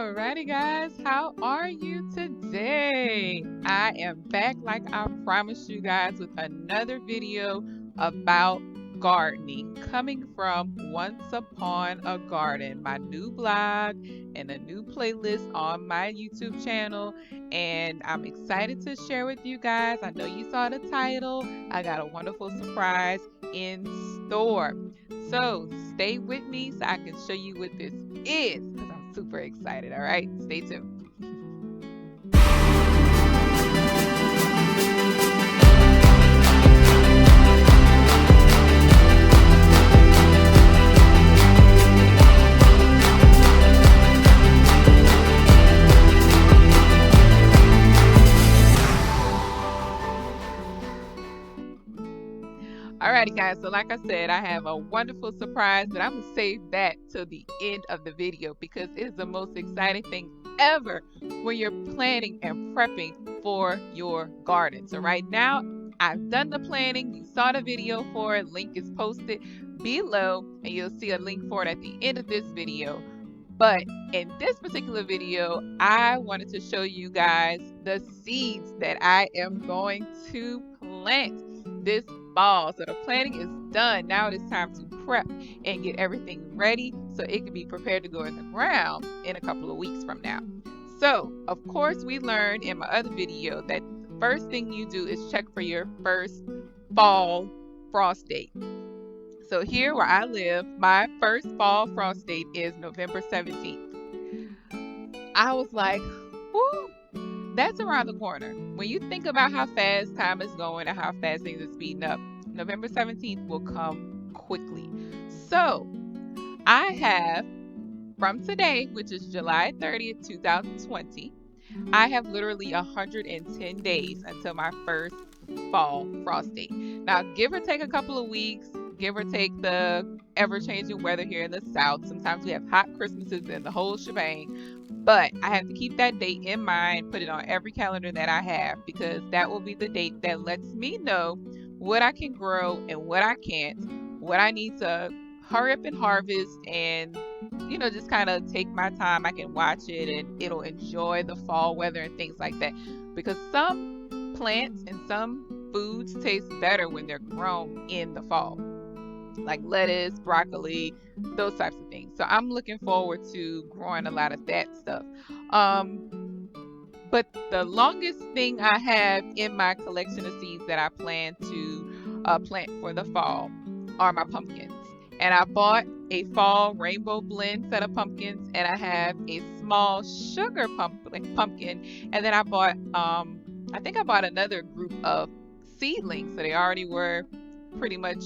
Alrighty, guys, how are you today? I am back like I promised you guys with another video about gardening coming from Once Upon a Garden, my new blog and a new playlist on my YouTube channel. And I'm excited to share with you guys. I know you saw the title. I got a wonderful surprise in store. So stay with me so I can show you what this is because I'm super excited. All right, stay tuned. Alrighty, guys, so like I said, I have a wonderful surprise, but I'm gonna save that till the end of the video because it is the most exciting thing ever when you're planning and prepping for your garden. So right now, I've done the planning. You saw the video for it. Link is posted below, and you'll see a link for it at the end of this video. But in this particular video, I wanted to show you guys the seeds that I am going to plant this fall. So the planting is done. Now it is time to prep and get everything ready so it can be prepared to go in the ground in a couple of weeks from now. So, of course, we learned in my other video that the first thing you do is check for your first fall frost date. So here where I live, my first fall frost date is November 17th. I was like, whoo, that's around the corner. When you think about how fast time is going and how fast things are speeding up, November 17th will come quickly. So I have, from today, which is July 30th, 2020, I have literally 110 days until my first fall frost date. Now, give or take a couple of weeks, give or take the ever-changing weather here in the South. Sometimes we have hot Christmases and the whole shebang. But I have to keep that date in mind, put it on every calendar that I have, because that will be the date that lets me know what I can grow and what I can't, what I need to hurry up and harvest and, just kind of take my time. I can watch it and it'll enjoy the fall weather and things like that. Because some plants and some foods taste better when they're grown in the fall, like lettuce, broccoli, those types of things. So I'm looking forward to growing a lot of that stuff. But the longest thing I have in my collection of seeds that I plan to plant for the fall are my pumpkins. And I bought a fall rainbow blend set of pumpkins, and I have a small sugar pumpkin. And then I bought, I think I bought another group of seedlings. So they already were pretty much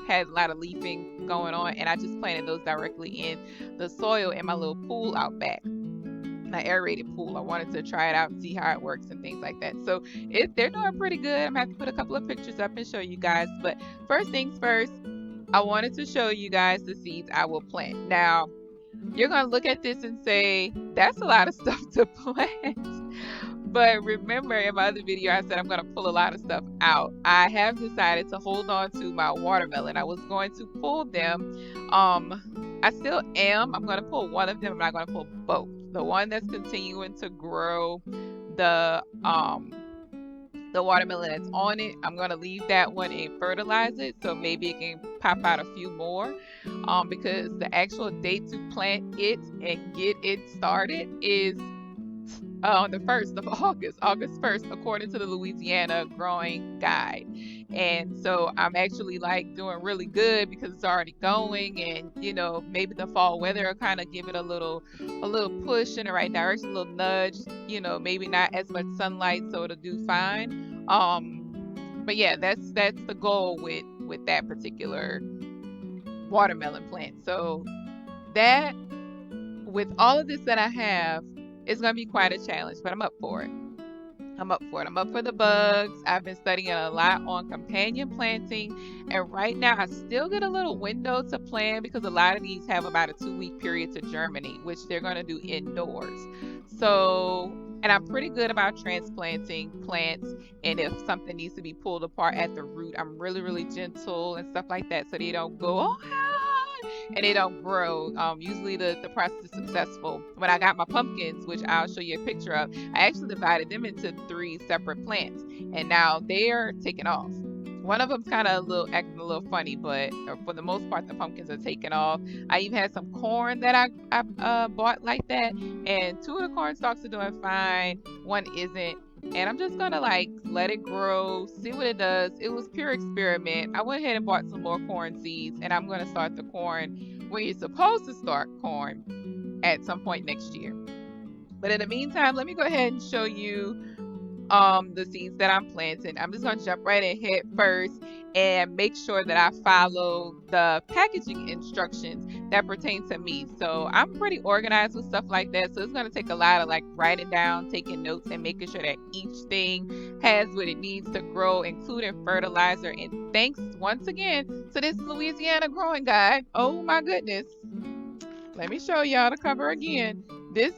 had a lot of leafing going on, and I just planted those directly in the soil in my little pool out back, my aerated pool. I wanted to try it out and see how it works and things like that. So they're doing pretty good. I'm gonna have to put a couple of pictures up and show you guys. But first things first, I wanted to show you guys the seeds I will plant. Now, you're gonna look at this and say, that's a lot of stuff to plant. But remember, in my other video, I said I'm going to pull a lot of stuff out. I have decided to hold on to my watermelon. I was going to pull them. I still am. I'm going to pull one of them. I'm not going to pull both. The one that's continuing to grow the watermelon that's on it, I'm going to leave that one and fertilize it. So maybe it can pop out a few more. Because the actual date to plant it and get it started is on the 1st of August 1st, according to the Louisiana growing guide. And so I'm actually doing really good because it's already going, and maybe the fall weather will kind of give it a little push in the right direction, a little nudge, maybe not as much sunlight, so it'll do fine. But yeah, that's the goal with that particular watermelon plant. So that, with all of this that I have, it's going to be quite a challenge, but I'm up for it. I'm up for the bugs. I've been studying a lot on companion planting, and right now I still get a little window to plant because a lot of these have about a 2-week period to germinate, which they're going to do indoors. So, and I'm pretty good about transplanting plants, and if something needs to be pulled apart at the root, I'm really, really gentle and stuff like that so they don't go, oh, and they don't grow. Usually the process is successful. When I got my pumpkins, which I'll show you a picture of, I actually divided them into 3 separate plants, and now they're taking off. One of them's kind of acting a little funny, but for the most part, the pumpkins are taking off. I even had some corn that I bought like that, and 2 of the corn stalks are doing fine. One isn't, and I'm just gonna like let it grow, see what it does. It was pure experiment. I went ahead and bought some more corn seeds, and I'm gonna start the corn when you're supposed to start corn at some point next year. But in the meantime, let me go ahead and show you the seeds that I'm planting. I'm just gonna jump right ahead first and make sure that I follow the packaging instructions that pertain to me. So I'm pretty organized with stuff like that. So it's gonna take a lot of like writing down, taking notes, and making sure that each thing has what it needs to grow, including fertilizer. And thanks once again to this Louisiana growing guide. Oh my goodness. Let me show y'all the cover again. This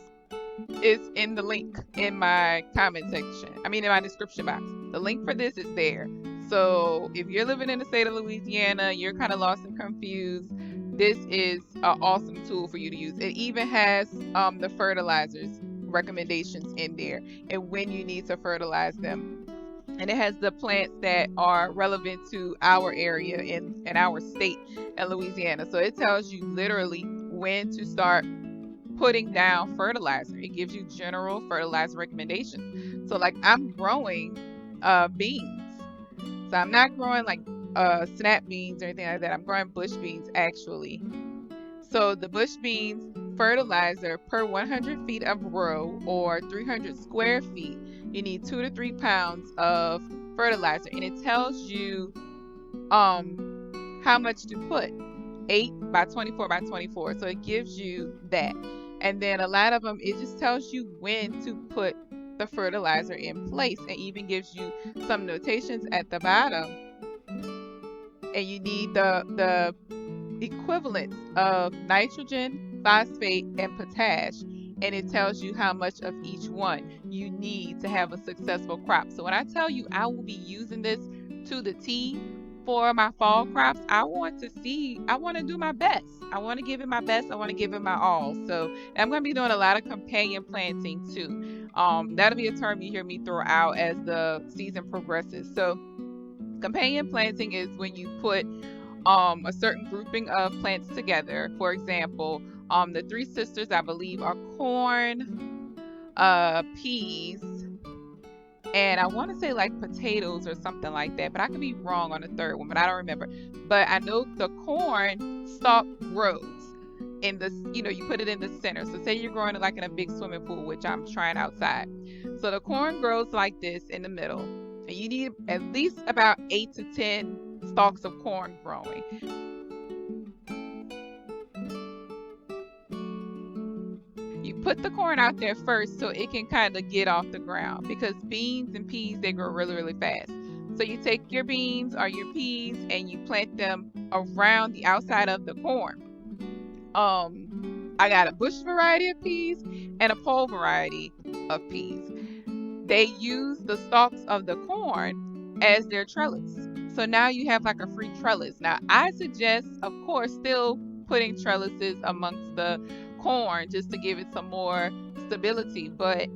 is in the link in my comment section. I mean, in my description box. The link for this is there. So if you're living in the state of Louisiana, you're kind of lost and confused, this is an awesome tool for you to use. It even has the fertilizers recommendations in there and when you need to fertilize them. And it has the plants that are relevant to our area in our state in Louisiana. So it tells you literally when to start putting down fertilizer. It gives you general fertilizer recommendations. So like I'm growing beans. So I'm not growing like snap beans or anything like that. I'm growing bush beans actually. So the bush beans fertilizer per 100 feet of row or 300 square feet, you need 2 to 3 pounds of fertilizer, and it tells you how much to put. 8 by 24 by 24. So it gives you that. And then a lot of them, it just tells you when to put the fertilizer in place and even gives you some notations at the bottom. And you need the equivalents of nitrogen, phosphate, and potash. And it tells you how much of each one you need to have a successful crop. So when I tell you I will be using this to the T for my fall crops, I want to do my best. I want to give it my best. I want to give it my all. So I'm going to be doing a lot of companion planting too. That'll be a term you hear me throw out as the season progresses. So companion planting is when you put a certain grouping of plants together. For example, the 3 sisters, I believe, are corn, peas, and I want to say like potatoes or something like that, but I could be wrong on the third one, but I don't remember. But I know the corn stalk grows in this, you put it in the center. So say you're growing it like in a big swimming pool, which I'm trying outside. So the corn grows like this in the middle, and you need at least about 8 to 10 stalks of corn growing. You put the corn out there first so it can kind of get off the ground, because beans and peas, they grow really, really fast. So you take your beans or your peas and you plant them around the outside of the corn. I got a bush variety of peas and a pole variety of peas. They use the stalks of the corn as their trellis. So now you have like a free trellis. Now I suggest, of course, still putting trellises amongst the corn just to give it some more stability, but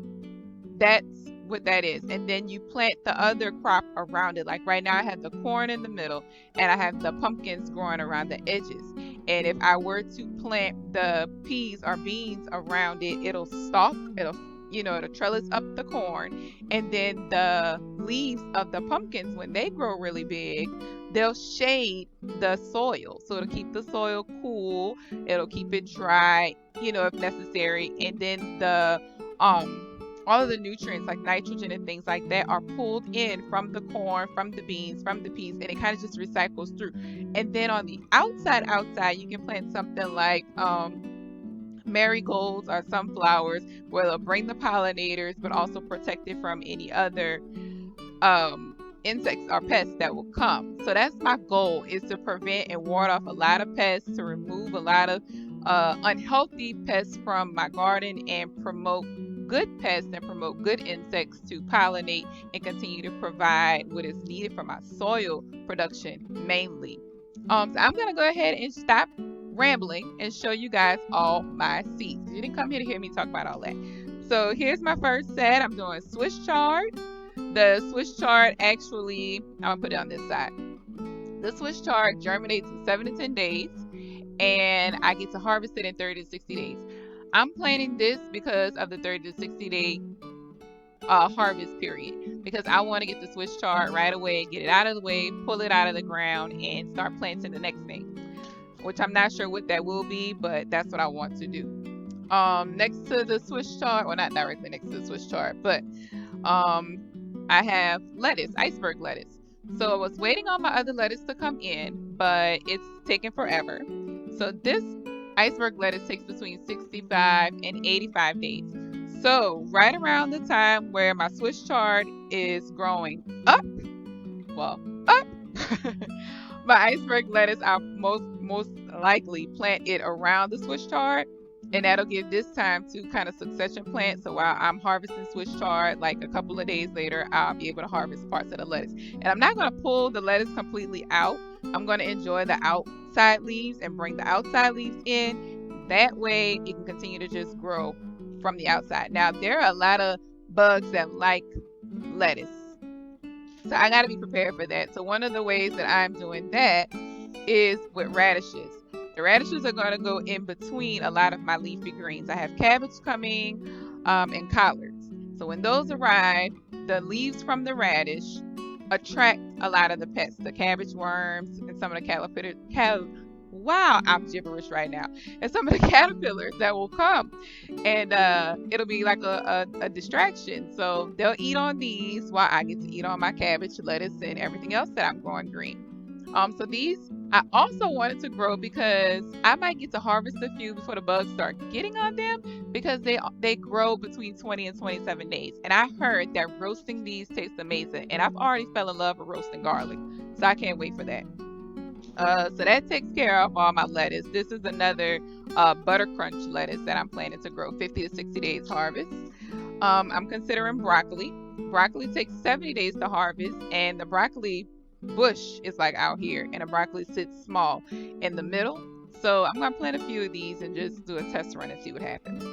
that's what that is. And then you plant the other crop around it. Like right now I have the corn in the middle and I have the pumpkins growing around the edges. And if I were to plant the peas or beans around it, it'll trellis up the corn, and then the leaves of the pumpkins, when they grow really big, they'll shade the soil. So it'll keep the soil cool, it'll keep it dry, if necessary. And then the all of the nutrients like nitrogen and things like that are pulled in from the corn, from the beans, from the peas, and it kind of just recycles through. And then on the outside, you can plant something like marigolds or sunflowers, where they'll bring the pollinators but also protect it from any other insects or pests that will come. So that's my goal, is to prevent and ward off a lot of pests, to remove a lot of unhealthy pests from my garden, and promote good pests and promote good insects to pollinate and continue to provide what is needed for my soil production mainly. So I'm going to go ahead and stop rambling and show you guys all my seeds. You didn't come here to hear me talk about all that. So here's my first set. I'm doing Swiss chard. The Swiss chard actually, I'm gonna put it on this side. The Swiss chard germinates in 7 to 10 days, and I get to harvest it in 30 to 60 days. I'm planting this because of the 30 to 60 day harvest period, because I want to get the Swiss chard right away, get it out of the way, pull it out of the ground, and start planting the next thing, which I'm not sure what that will be, but that's what I want to do. Next to the Swiss chard, well, not directly next to the Swiss chard, but I have lettuce, iceberg lettuce. So I was waiting on my other lettuce to come in, but it's taking forever. So this iceberg lettuce takes between 65 and 85 days. So right around the time where my Swiss chard is growing up, well, up, my iceberg lettuce, I'll most likely plant it around the Swiss chard, and that'll give this time to kind of succession plant. So while I'm harvesting Swiss chard, like a couple of days later, I'll be able to harvest parts of the lettuce. And I'm not going to pull the lettuce completely out. I'm going to enjoy the outside leaves and bring the outside leaves in. That way it can continue to just grow from the outside. Now, there are a lot of bugs that like lettuce, so I got to be prepared for that. So one of the ways that I'm doing that is with radishes. The radishes are going to go in between a lot of my leafy greens. I have cabbage coming and collards. So when those arrive, the leaves from the radish attract a lot of the pests, the cabbage worms and some of the caterpillars. Wow, I'm gibberish right now. And some of the caterpillars that will come, and it'll be like a distraction. So they'll eat on these while I get to eat on my cabbage, lettuce, and everything else that I'm growing green. So these I also wanted to grow because I might get to harvest a few before the bugs start getting on them, because they grow between 20 and 27 days. And I heard that roasting these tastes amazing, and I've already fell in love with roasting garlic, so I can't wait for that. So that takes care of all my lettuce. This is another butter crunch lettuce that I'm planning to grow, 50 to 60 days harvest. I'm considering broccoli. Broccoli takes 70 days to harvest, and the broccoli bush is like out here, and the broccoli sits small in the middle. So I'm gonna plant a few of these and just do a test run and see what happens.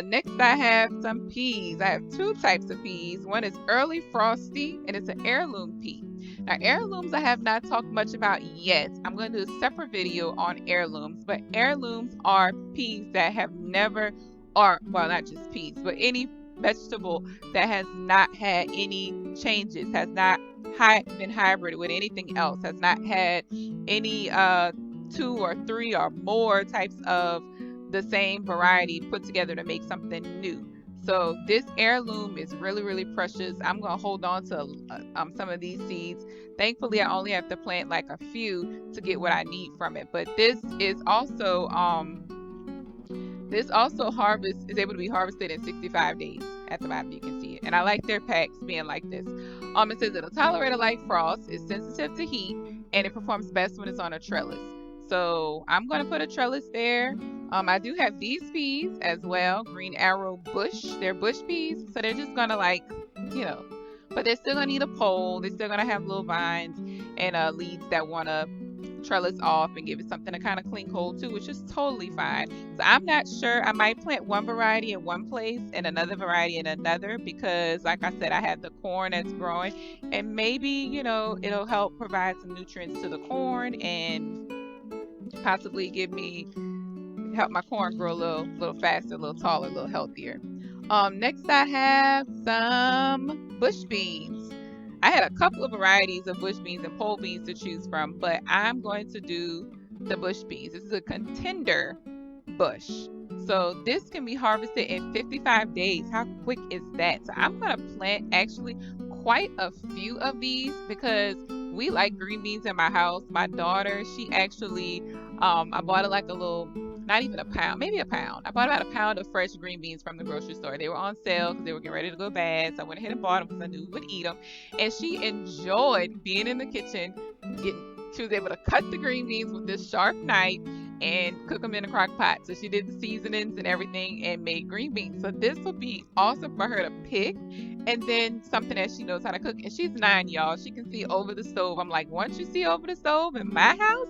Next I have some peas. I have two types of peas. One is early frosty, and it's an heirloom pea. Now, heirlooms I have not talked much about yet. I'm going to do a separate video on heirlooms, but heirlooms are peas that have never, or well, not just peas, but any vegetable that has not had any changes, has not been hybrid with anything else, has not had any 2 or 3 or more types of the same variety put together to make something new. So this heirloom is really, really precious. I'm going to hold on to some of these seeds. Thankfully, I only have to plant like a few to get what I need from it. But this is also is able to be harvested in 65 days. At the bottom you can see it. And I like their packs being like this. It says it'll tolerate a light frost, it's sensitive to heat, and it performs best when it's on a trellis. So I'm going to put a trellis there. I do have these peas as well, green arrow bush. They're bush peas, so they're just going to but they're still going to need a pole. They're still going to have little vines and leaves that want to trellis off and give it something to kind of cling hold to, which is totally fine. So I'm not sure. I might plant one variety in one place and another variety in another, because like I said, I have the corn that's growing, and maybe, it'll help provide some nutrients to the corn and possibly help my corn grow a little faster, a little taller, a little healthier. Next I have some bush beans. I had a couple of varieties of bush beans and pole beans to choose from, but I'm going to do the bush beans. This is a contender bush. So this can be harvested in 55 days. How quick is that? So I'm going to plant actually quite a few of these, because we like green beans in my house. My daughter, she actually, I bought it like a little, not even a pound, maybe a pound. I bought about a pound of fresh green beans from the grocery store. They were on sale because they were getting ready to go bad. So I went ahead and bought them because I knew we would eat them. And she enjoyed being in the kitchen. She was able to cut the green beans with this sharp knife and cook them in a crock pot. So she did the seasonings and everything and made green beans. So this would be awesome for her to pick. And then something that she knows how to cook. And she's 9, y'all. She can see over the stove. I'm like, once you see over the stove in my house,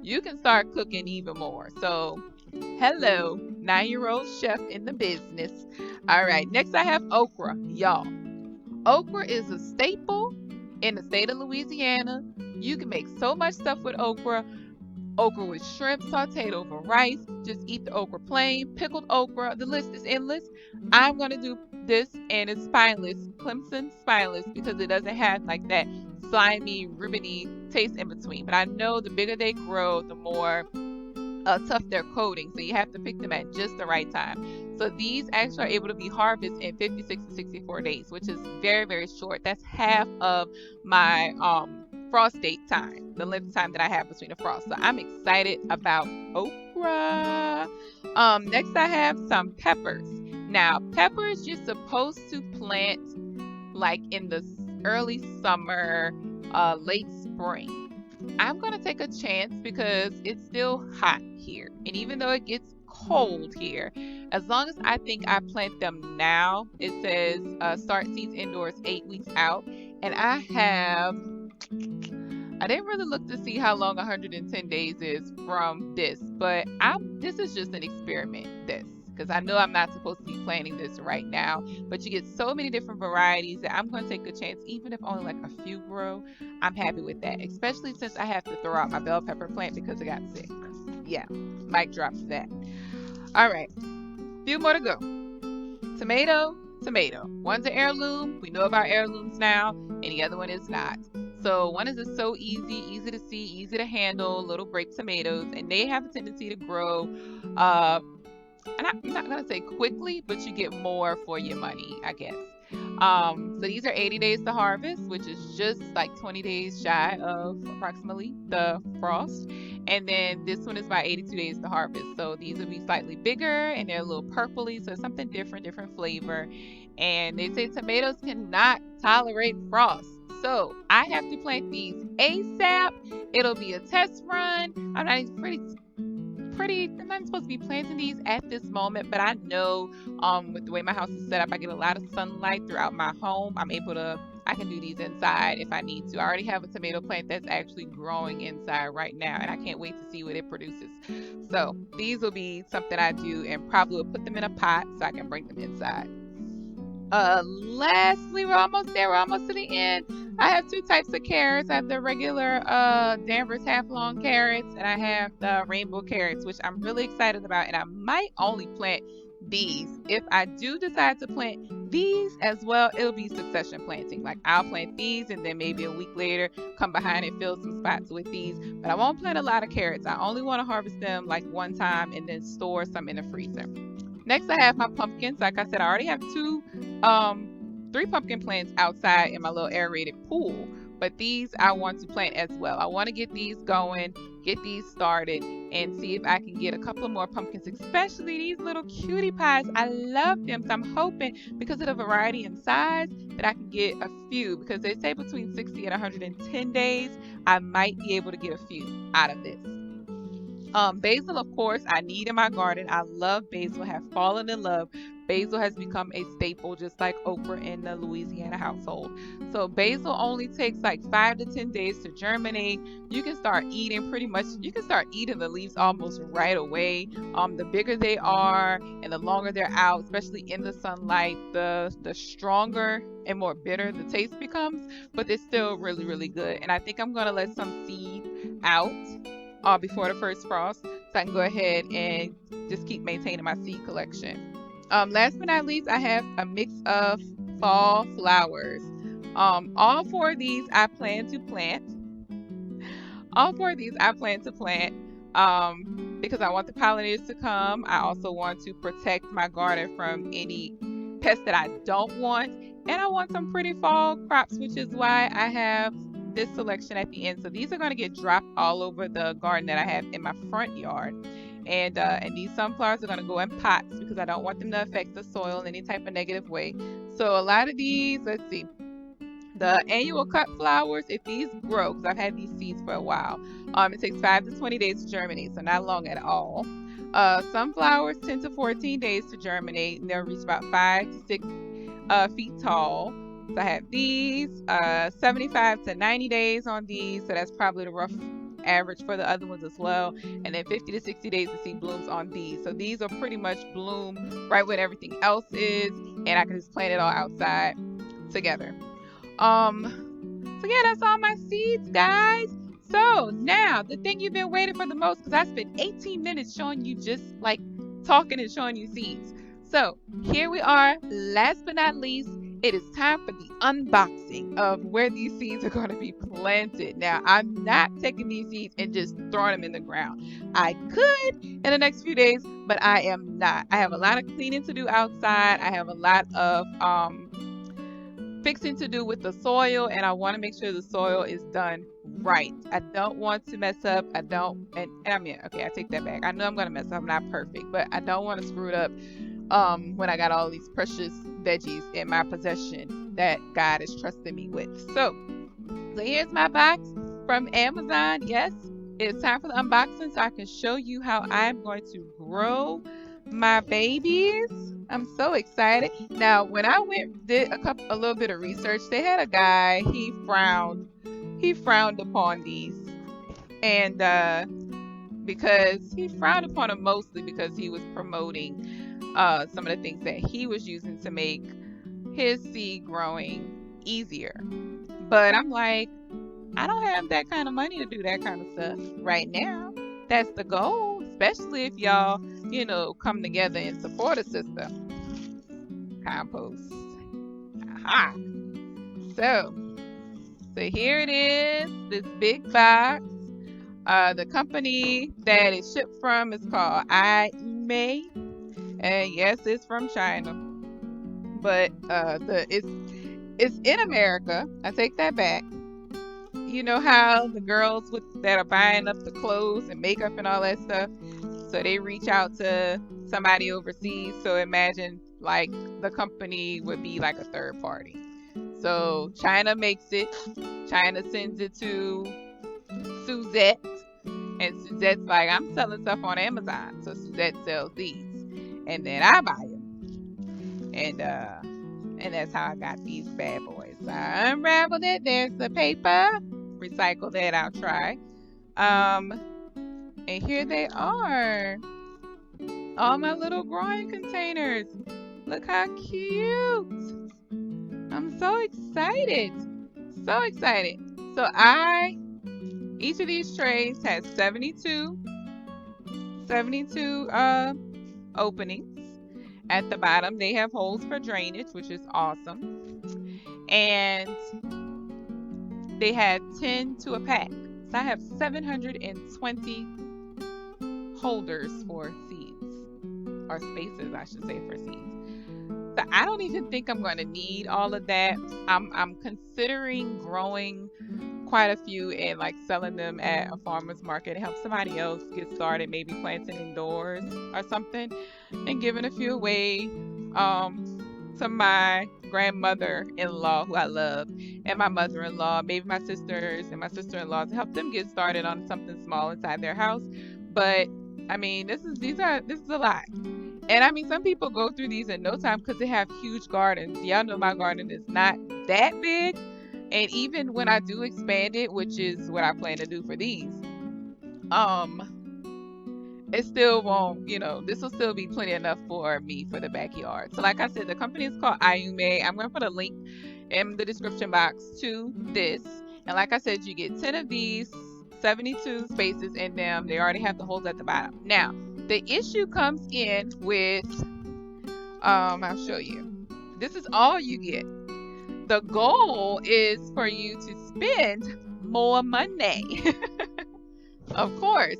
you can start cooking even more. So, hello, 9-year-old chef in the business. All right, next I have okra, y'all. Okra is a staple in the state of Louisiana. You can make so much stuff with okra. Okra with shrimp sauteed over rice. Just eat the okra plain. Pickled okra. The list is endless. I'm going to do this and it's spineless. Clemson spineless because it doesn't have like that slimy, ribbony taste in between. But I know the bigger they grow, the more tough their coating, so you have to pick them at just the right time. So these actually are able to be harvested in 56 to 64 days, which is very, very short. That's half of my frost date time, the length of time that I have between the frost. So I'm excited about okra. Next I have some peppers. Now, peppers you're supposed to plant like in the early summer, late spring. I'm going to take a chance because it's still hot here. And even though it gets cold here, as long as I think I plant them now, it says start seeds indoors 8 weeks out. And I didn't really look to see how long 110 days is from this, but this is just an experiment, because I know I'm not supposed to be planting this right now, but you get so many different varieties that I'm going to take a chance, even if only like a few grow. I'm happy with that, especially since I have to throw out my bell pepper plant because I got sick. Yeah, mic drop for that. All right, few more to go. Tomato. One's an heirloom. We know about heirlooms now, and the other one is not. So one is just so easy to see, easy to handle, little grape tomatoes, and they have a tendency to grow and I'm not gonna say quickly, but you get more for your money, I guess. So these are 80 days to harvest, which is just like 20 days shy of approximately the frost. And then this one is about 82 days to harvest. So these will be slightly bigger and they're a little purpley, so it's something different flavor. And they say tomatoes cannot tolerate frost. So I have to plant these ASAP. It'll be a test run. I'm not supposed to be planting these at this moment, but I know with the way my house is set up, I get a lot of sunlight throughout my home. I can do these inside if I need to. I already have a tomato plant that's actually growing inside right now, and I can't wait to see what it produces. So these will be something I do, and probably will put them in a pot so I can bring them inside. Lastly, we're almost there. We're almost to the end. I have 2 types of carrots. I have the regular Danvers half-long carrots, and I have the rainbow carrots, which I'm really excited about. And I might only plant these. If I do decide to plant these as well, it'll be succession planting. Like I'll plant these, and then maybe a week later, come behind and fill some spots with these. But I won't plant a lot of carrots. I only want to harvest them like one time and then store some in the freezer. Next, I have my pumpkins. Like I said, I already have 3 pumpkin plants outside in my little aerated pool, but these I want to plant as well. I want to get these going, get these started, and see if I can get a couple more pumpkins, especially these little cutie pies. I love them, so I'm hoping because of the variety in size that I can get a few, because they say between 60 and 110 days, I might be able to get a few out of this. Basil, of course, I need in my garden. I love basil, have fallen in love. Basil has become a staple, just like okra in the Louisiana household. So basil only takes like 5 to 10 days to germinate. You can start eating the leaves almost right away. The bigger they are and the longer they're out, especially in the sunlight, the stronger and more bitter the taste becomes, but it's still really, really good. And I think I'm gonna let some seed out before the first frost, so I can go ahead and just keep maintaining my seed collection. Last but not least, I have a mix of fall flowers. All 4 of these I plan to plant. Because I want the pollinators to come. I also want to protect my garden from any pests that I don't want. And I want some pretty fall crops, which is why I have this selection at the end. So these are going to get dropped all over the garden that I have in my front yard. And these sunflowers are going to go in pots because I don't want them to affect the soil in any type of negative way. So a lot of these, let's see, the annual cut flowers, if these grow, because I've had these seeds for a while, It takes 5 to 20 days to germinate, so not long at all. Sunflowers 10 to 14 days to germinate, and they'll reach about 5 to 6 feet tall. So I have these, 75 to 90 days on these, so that's probably the rough average for the other ones as well. And then 50 to 60 days to see blooms on these. So these will pretty much bloom right when everything else is, and I can just plant it all outside together. So yeah, that's all my seeds, guys. So now the thing you've been waiting for the most, because I spent 18 minutes showing you just like talking and showing you seeds. So here we are. Last but not least, it is time for the unboxing of where these seeds are going to be planted. Now, I'm not taking these seeds and just throwing them in the ground. I could in the next few days, but I am not. I have a lot of cleaning to do outside. I have a lot of fixing to do with the soil, and I want to make sure the soil is done right. I don't want to mess up. I don't, and I mean, okay, I take that back. I know I'm gonna mess up. I'm not perfect, but I don't want to screw it up when I got all these precious veggies in my possession that God is trusting me with. So here's my box from Amazon. Yes, it's time for the unboxing so I can show you how I'm going to grow my babies. I'm so excited. Now, when I did a little bit of research, they had a guy, he frowned upon these. And because he frowned upon them mostly because he was promoting some of the things that he was using to make his seed growing easier. But I'm like, I don't have that kind of money to do that kind of stuff right now. That's the goal, especially if y'all, come together and support a sister. Compost. Aha. So here it is, this big box. The company that it shipped from is called May, and yes, it's from China, but it's in America. I take that back. You know how the girls that are buying up the clothes and makeup and all that stuff, so they reach out to somebody overseas. So imagine like the company would be like a third party. So China makes it. China sends it to Suzette, and Suzette's like, I'm selling stuff on Amazon. So Suzette sells these, and then I buy them, and that's how I got these bad boys. So I unraveled it. There's the paper. Recycle that. I'll try. And here they are. All my little growing containers. Look how cute. I'm so excited. So excited. So each of these trays has 72 openings. At the bottom, they have holes for drainage, which is awesome. And they have 10 to a pack. So I have 720 holders for seeds, or spaces, I should say, for seeds. So I don't even think I'm going to need all of that. I'm considering growing quite a few and like selling them at a farmer's market to help somebody else get started, maybe planting indoors or something, and giving a few away to my grandmother-in-law, who I love, and my mother-in-law, maybe my sisters and my sister-in-law, to help them get started on something small inside their house. But I mean, this is a lot. And I mean, some people go through these in no time because they have huge gardens. Y'all know my garden is not that big. And even when I do expand it, which is what I plan to do for these, it still won't, this will still be plenty enough for me for the backyard. So like I said, the company is called Ayume. I'm going to put a link in the description box to this. And like I said, you get 10 of these, 72 spaces in them. They already have the holes at the bottom. Now, the issue comes in with, I'll show you. This is all you get. The goal is for you to spend more money, of course.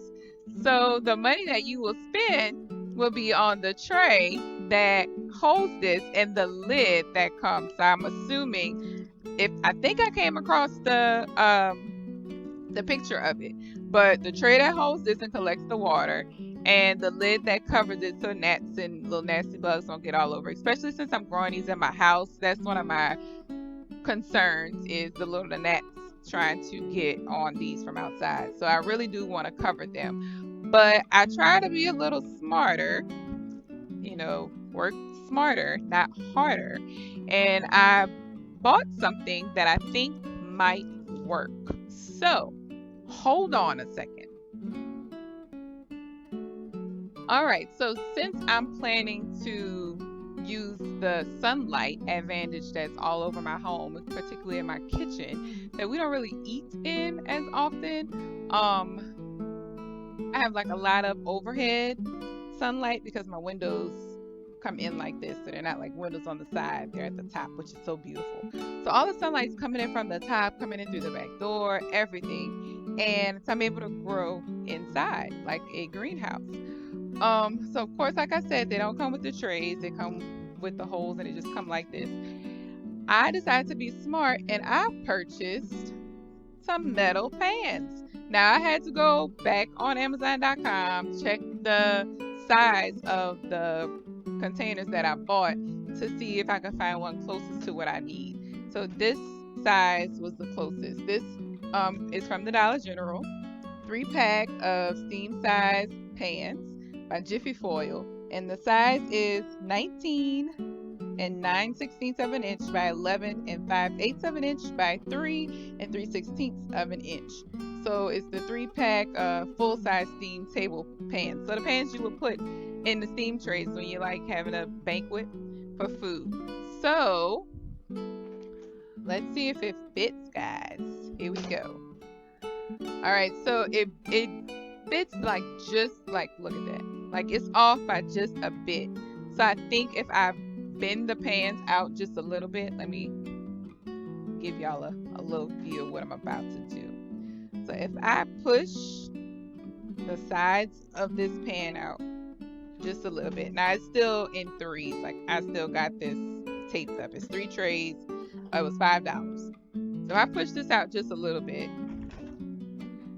So the money that you will spend will be on the tray that holds this and the lid that comes. So I'm assuming, I think I came across the picture of it, but the tray that holds this and collects the water, and the lid that covers it so gnats and little nasty bugs don't get all over, especially since I'm growing these in my house. That's one of my concerns, is the little gnats trying to get on these from outside. So I really do want to cover them. But I try to be a little smarter, work smarter, not harder. And I bought something that I think might work. So hold on a second. All right, so since I'm planning to use the sunlight advantage that's all over my home, particularly in my kitchen, that we don't really eat in as often, I have like a lot of overhead sunlight because my windows come in like this, so they're not like windows on the side, they're at the top, which is so beautiful. So all the sunlight's coming in from the top, coming in through the back door, everything. And so I'm able to grow inside like a greenhouse. So of course, like I said, they don't come with the trays, they come with the holes and it just come like this. I decided to be smart and I purchased some metal pans. Now I had to go back on Amazon.com, check the size of the containers that I bought to see if I could find one closest to what I need. So this size was the closest. This is from the Dollar General, 3-pack of steam size pans by Jiffy Foil, and the size is 19 and 9/16 of an inch by 11 and 5/8 of an inch by 3 and 3/16 of an inch. So it's the 3-pack full-size steam table pans. So the pans you would put in the steam trays when you're like having a banquet for food. So let's see if it fits, guys. Here we go. All right, so it fits like just like, look at that. Like it's off by just a bit. So I think if I bend the pans out just a little bit, let me give y'all a little view of what I'm about to do. So if I push the sides of this pan out just a little bit, now it's still in threes, like I still got this taped up. It's 3 trays. It was $5. So if I push this out just a little bit,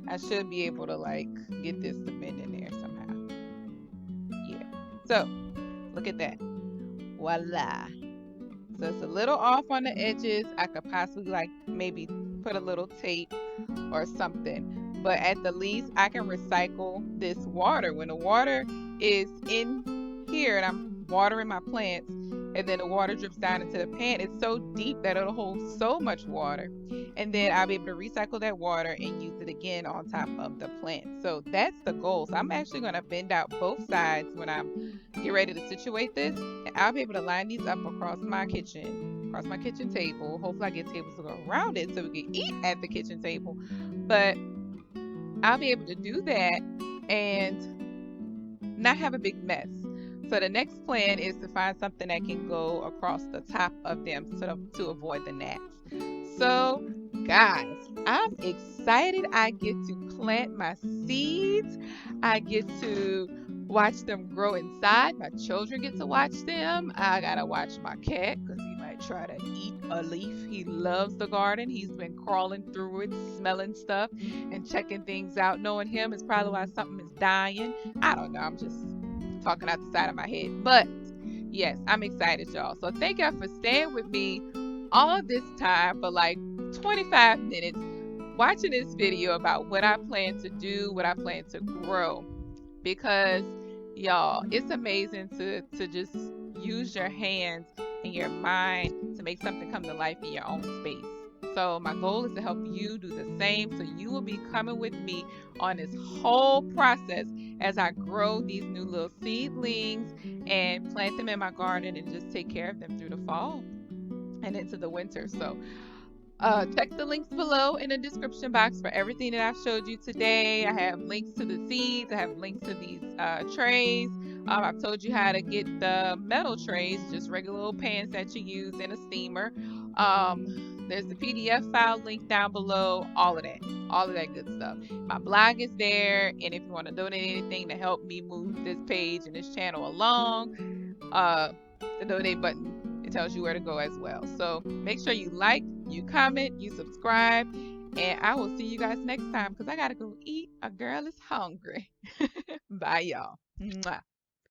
I should be able to like get this to bend in there somehow. Yeah. So look at that. Voila. So it's a little off on the edges. I could possibly like maybe put a little tape or something. But at the least I can recycle this water. When the water is in here and I'm watering my plants and then the water drips down into the pan, it's so deep that it'll hold so much water. And then I'll be able to recycle that water and use it again on top of the plant. So that's the goal. So I'm actually going to bend out both sides when I'm get ready to situate this. And I'll be able to line these up across my kitchen table. Hopefully I get tables to go around it so we can eat at the kitchen table. But I'll be able to do that and not have a big mess. So the next plan is to find something that can go across the top of them to avoid the gnats. So guys, I'm excited. I get to plant my seeds. I get to watch them grow inside. My children get to watch them. I gotta watch my cat because he might try to eat a leaf. He loves the garden. He's been crawling through it, smelling stuff and checking things out. Knowing him is probably why something is dying. I don't know. I'm just talking out the side of my head. But yes, I'm excited, y'all. So thank y'all for staying with me all this time for like 25 minutes watching this video about what I plan to do, what I plan to grow. Because y'all, it's amazing to just use your hands and your mind to make something come to life in your own space. So my goal is to help you do the same, so you will be coming with me on this whole process as I grow these new little seedlings and plant them in my garden and just take care of them through the fall and into the winter. So check the links below in the description box for everything that I've showed you today. I have links to the seeds. I have links to these trays. I've told you how to get the metal trays, just regular little pans that you use in a steamer. There's the PDF file link down below, all of that good stuff. My blog is there, and if you want to donate anything to help me move this page and this channel along, the donate button, it tells you where to go as well. So make sure you like, you comment, you subscribe, and I will see you guys next time because I gotta go eat. A girl is hungry. Bye, y'all. Mwah.